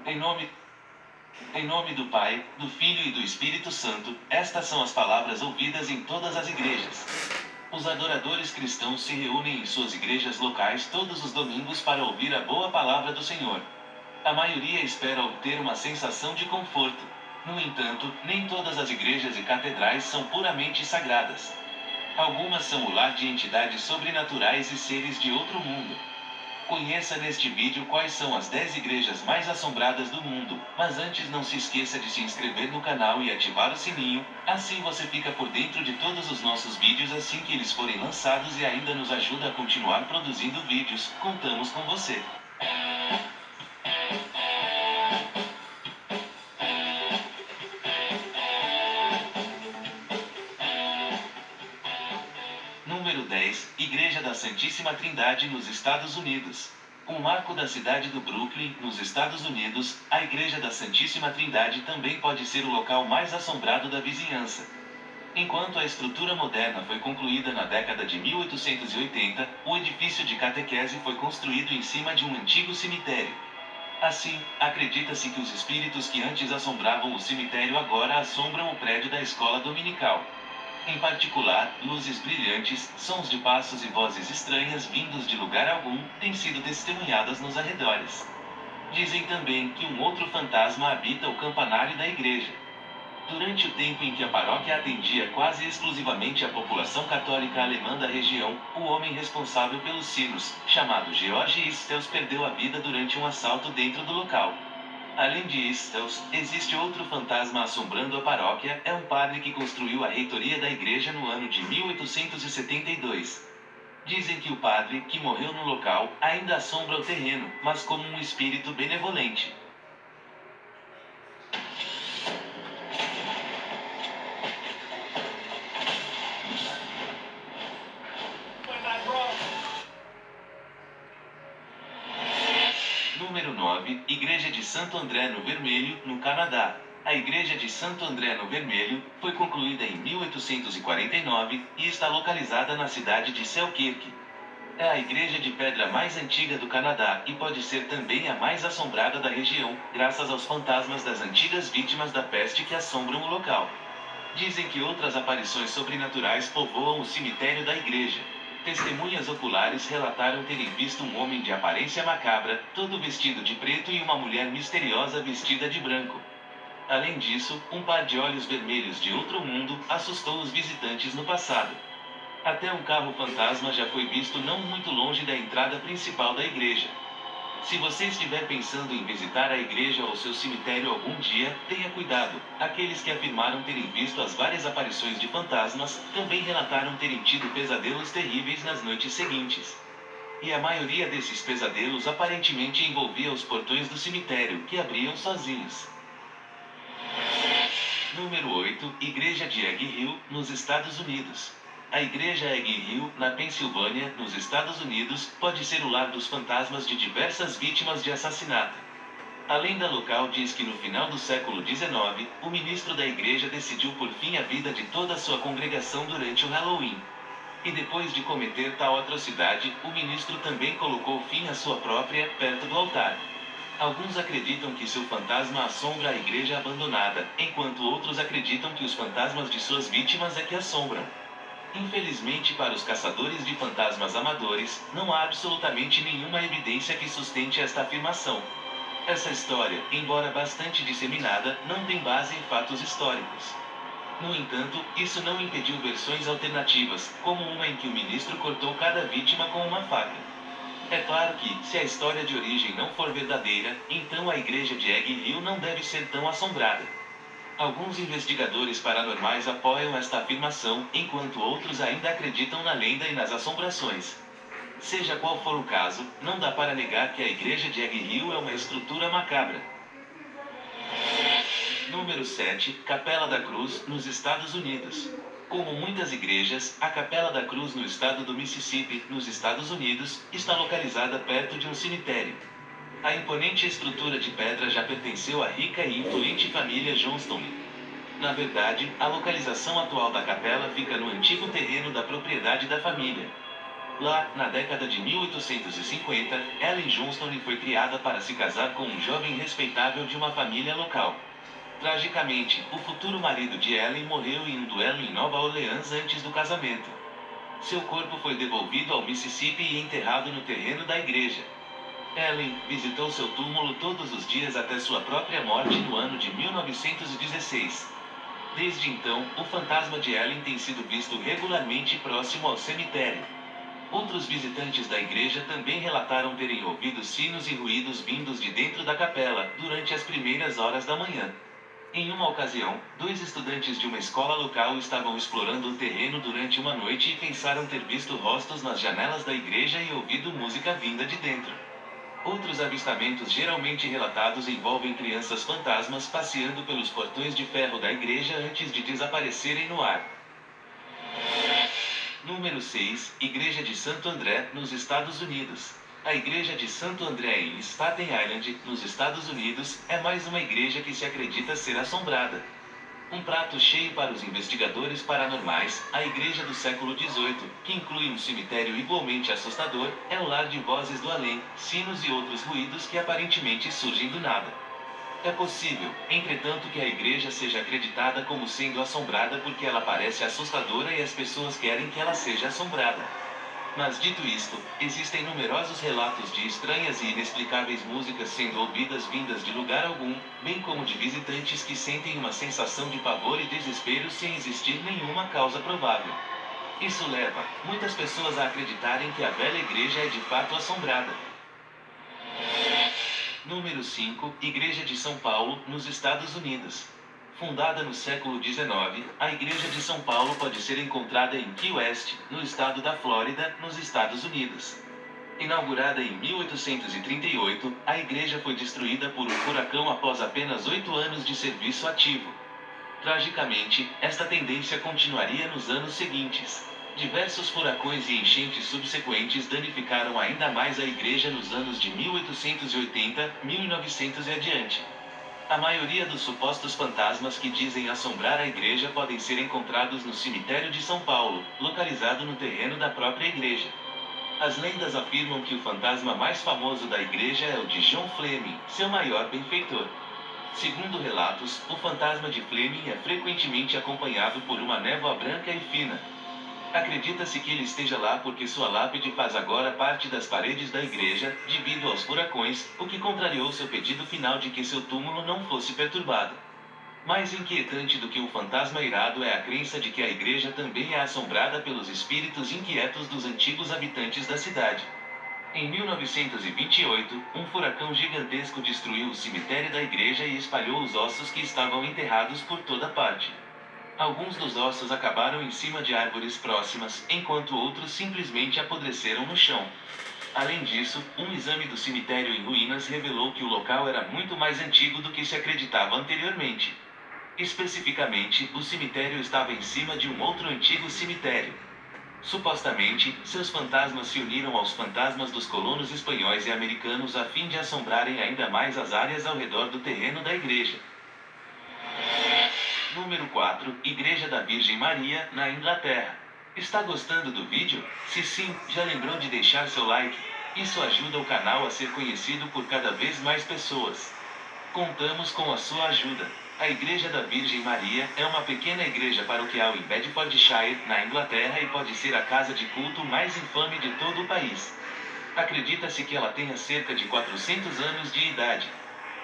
Em nome, em nome do Pai, do Filho e do Espírito Santo, estas são as palavras ouvidas em todas as igrejas. Os adoradores cristãos se reúnem em suas igrejas locais todos os domingos para ouvir a boa palavra do Senhor. A maioria espera obter uma sensação de conforto. No entanto, nem todas as igrejas e catedrais são puramente sagradas. Algumas são o lar de entidades sobrenaturais e seres de outro mundo. Conheça neste vídeo quais são as 10 igrejas mais assombradas do mundo, mas antes não se esqueça de se inscrever no canal e ativar o sininho, assim você fica por dentro de todos os nossos vídeos assim que eles forem lançados e ainda nos ajuda a continuar produzindo vídeos. Contamos com você! Número 10, Igreja da Santíssima Trindade nos Estados Unidos. Um marco da cidade do Brooklyn, nos Estados Unidos, a Igreja da Santíssima Trindade também pode ser o local mais assombrado da vizinhança. Enquanto a estrutura moderna foi concluída na década de 1880, o edifício de catequese foi construído em cima de um antigo cemitério. Assim, acredita-se que os espíritos que antes assombravam o cemitério agora assombram o prédio da escola dominical. Em particular, luzes brilhantes, sons de passos e vozes estranhas vindos de lugar algum, têm sido testemunhadas nos arredores. Dizem também que um outro fantasma habita o campanário da igreja. Durante o tempo em que a paróquia atendia quase exclusivamente a população católica alemã da região, o homem responsável pelos sinos, chamado George Stels, perdeu a vida durante um assalto dentro do local. Além de Stels, existe outro fantasma assombrando a paróquia, é um padre que construiu a reitoria da igreja no ano de 1872. Dizem que o padre, que morreu no local, ainda assombra o terreno, mas como um espírito benevolente. Número 9, Igreja de Santo André no Vermelho, no Canadá. A Igreja de Santo André no Vermelho foi concluída em 1849 e está localizada na cidade de Selkirk. É a igreja de pedra mais antiga do Canadá e pode ser também a mais assombrada da região, graças aos fantasmas das antigas vítimas da peste que assombram o local. Dizem que outras aparições sobrenaturais povoam o cemitério da igreja. Testemunhas oculares relataram terem visto um homem de aparência macabra, todo vestido de preto e uma mulher misteriosa vestida de branco. Além disso, um par de olhos vermelhos de outro mundo assustou os visitantes no passado. Até um carro fantasma já foi visto não muito longe da entrada principal da igreja. Se você estiver pensando em visitar a igreja ou seu cemitério algum dia, tenha cuidado. Aqueles que afirmaram terem visto as várias aparições de fantasmas, também relataram terem tido pesadelos terríveis nas noites seguintes. E a maioria desses pesadelos aparentemente envolvia os portões do cemitério, que abriam sozinhos. Número 8, Igreja de Egg Hill, nos Estados Unidos. A Igreja Egg Hill, na Pensilvânia, nos Estados Unidos, pode ser o lar dos fantasmas de diversas vítimas de assassinato. A lenda local diz que no final do século XIX, o ministro da igreja decidiu por fim a vida de toda a sua congregação durante o Halloween. E depois de cometer tal atrocidade, o ministro também colocou fim à sua própria, perto do altar. Alguns acreditam que seu fantasma assombra a igreja abandonada, enquanto outros acreditam que os fantasmas de suas vítimas é que assombram. Infelizmente para os caçadores de fantasmas amadores, não há absolutamente nenhuma evidência que sustente esta afirmação. Essa história, embora bastante disseminada, não tem base em fatos históricos. No entanto, isso não impediu versões alternativas, como uma em que o ministro cortou cada vítima com uma faca. É claro que, se a história de origem não for verdadeira, então a igreja de Egg Hill não deve ser tão assombrada. Alguns investigadores paranormais apoiam esta afirmação, enquanto outros ainda acreditam na lenda e nas assombrações. Seja qual for o caso, não dá para negar que a igreja de Egg Hill é uma estrutura macabra. Número 7, Capela da Cruz, nos Estados Unidos. Como muitas igrejas, a Capela da Cruz no estado do Mississippi, nos Estados Unidos, está localizada perto de um cemitério. A imponente estrutura de pedra já pertenceu à rica e influente família Johnston. Na verdade, a localização atual da capela fica no antigo terreno da propriedade da família. Lá, na década de 1850, Ellen Johnston foi criada para se casar com um jovem respeitável de uma família local. Tragicamente, o futuro marido de Ellen morreu em um duelo em Nova Orleans antes do casamento. Seu corpo foi devolvido ao Mississippi e enterrado no terreno da igreja. Ellen visitou seu túmulo todos os dias até sua própria morte no ano de 1916. Desde então, o fantasma de Ellen tem sido visto regularmente próximo ao cemitério. Outros visitantes da igreja também relataram terem ouvido sinos e ruídos vindos de dentro da capela, durante as primeiras horas da manhã. Em uma ocasião, dois estudantes de uma escola local estavam explorando o terreno durante uma noite e pensaram ter visto rostos nas janelas da igreja e ouvido música vinda de dentro. Outros avistamentos geralmente relatados envolvem crianças fantasmas passeando pelos portões de ferro da igreja antes de desaparecerem no ar. Número 6, Igreja de Santo André, nos Estados Unidos. A Igreja de Santo André em Staten Island, nos Estados Unidos, é mais uma igreja que se acredita ser assombrada. Um prato cheio para os investigadores paranormais, a igreja do século XVIII, que inclui um cemitério igualmente assustador, é o lar de vozes do além, sinos e outros ruídos que aparentemente surgem do nada. É possível, entretanto, que a igreja seja acreditada como sendo assombrada porque ela parece assustadora e as pessoas querem que ela seja assombrada. Mas dito isto, existem numerosos relatos de estranhas e inexplicáveis músicas sendo ouvidas vindas de lugar algum, bem como de visitantes que sentem uma sensação de pavor e desespero sem existir nenhuma causa provável. Isso leva muitas pessoas a acreditarem que a velha igreja é de fato assombrada. Número 5, Igreja de São Paulo, nos Estados Unidos. Fundada no século XIX, a Igreja de São Paulo pode ser encontrada em Key West, no estado da Flórida, nos Estados Unidos. Inaugurada em 1838, a igreja foi destruída por um furacão após apenas 8 anos de serviço ativo. Tragicamente, esta tendência continuaria nos anos seguintes. Diversos furacões e enchentes subsequentes danificaram ainda mais a igreja nos anos de 1880, 1900 e adiante. A maioria dos supostos fantasmas que dizem assombrar a igreja podem ser encontrados no cemitério de São Paulo, localizado no terreno da própria igreja. As lendas afirmam que o fantasma mais famoso da igreja é o de John Fleming, seu maior benfeitor. Segundo relatos, o fantasma de Fleming é frequentemente acompanhado por uma névoa branca e fina. Acredita-se que ele esteja lá porque sua lápide faz agora parte das paredes da igreja, devido aos furacões, o que contrariou seu pedido final de que seu túmulo não fosse perturbado. Mais inquietante do que um fantasma irado é a crença de que a igreja também é assombrada pelos espíritos inquietos dos antigos habitantes da cidade. Em 1928, um furacão gigantesco destruiu o cemitério da igreja e espalhou os ossos que estavam enterrados por toda parte. Alguns dos ossos acabaram em cima de árvores próximas, enquanto outros simplesmente apodreceram no chão. Além disso, um exame do cemitério em ruínas revelou que o local era muito mais antigo do que se acreditava anteriormente. Especificamente, o cemitério estava em cima de um outro antigo cemitério. Supostamente, seus fantasmas se uniram aos fantasmas dos colonos espanhóis e americanos a fim de assombrarem ainda mais as áreas ao redor do terreno da igreja. Número 4, Igreja da Virgem Maria, na Inglaterra. Está gostando do vídeo? Se sim, já lembrou de deixar seu like? Isso ajuda o canal a ser conhecido por cada vez mais pessoas. Contamos com a sua ajuda. A Igreja da Virgem Maria é uma pequena igreja paroquial em Bedfordshire, na Inglaterra, e pode ser a casa de culto mais infame de todo o país. Acredita-se que ela tenha cerca de 400 anos de idade.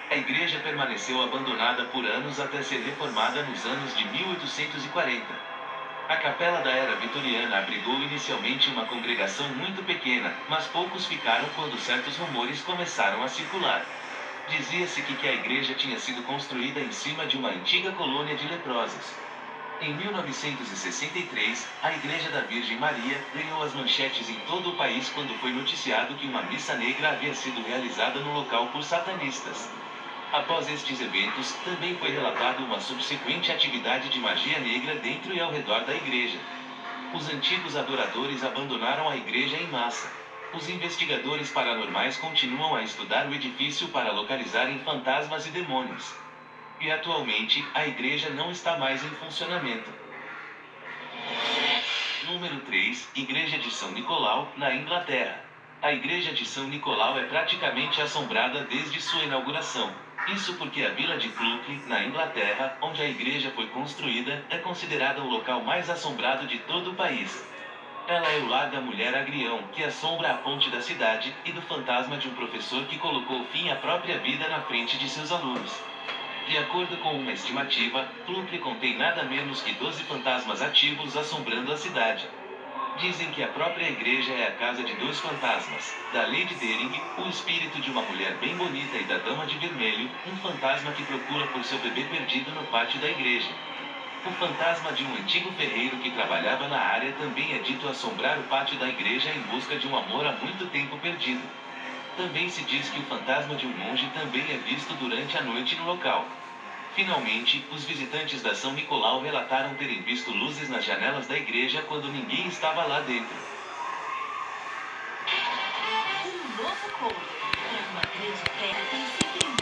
A igreja permaneceu abandonada por anos até ser reformada nos anos de 1840. A capela da era vitoriana abrigou inicialmente uma congregação muito pequena, mas poucos ficaram quando certos rumores começaram a circular. Dizia-se que a igreja tinha sido construída em cima de uma antiga colônia de leprosos. Em 1963, a Igreja da Virgem Maria ganhou as manchetes em todo o país quando foi noticiado que uma missa negra havia sido realizada no local por satanistas. Após estes eventos, também foi relatado uma subsequente atividade de magia negra dentro e ao redor da igreja. Os antigos adoradores abandonaram a igreja em massa. Os investigadores paranormais continuam a estudar o edifício para localizarem fantasmas e demônios. E atualmente, a igreja não está mais em funcionamento. Número 3. Igreja de São Nicolau, na Inglaterra. A Igreja de São Nicolau é praticamente assombrada desde sua inauguração. Isso porque a vila de Cluny, na Inglaterra, onde a igreja foi construída, é considerada o local mais assombrado de todo o país. Ela é o lar da mulher Agrião, que assombra a ponte da cidade, e do fantasma de um professor que colocou fim à própria vida na frente de seus alunos. De acordo com uma estimativa, Cluny contém nada menos que 12 fantasmas ativos assombrando a cidade. Dizem que a própria igreja é a casa de dois fantasmas, da Lady Dering, o espírito de uma mulher bem bonita, e da Dama de Vermelho, um fantasma que procura por seu bebê perdido no pátio da igreja. O fantasma de um antigo ferreiro que trabalhava na área também é dito assombrar o pátio da igreja em busca de um amor há muito tempo perdido. Também se diz que o fantasma de um monge também é visto durante a noite no local. Finalmente, os visitantes da São Nicolau relataram terem visto luzes nas janelas da igreja quando ninguém estava lá dentro.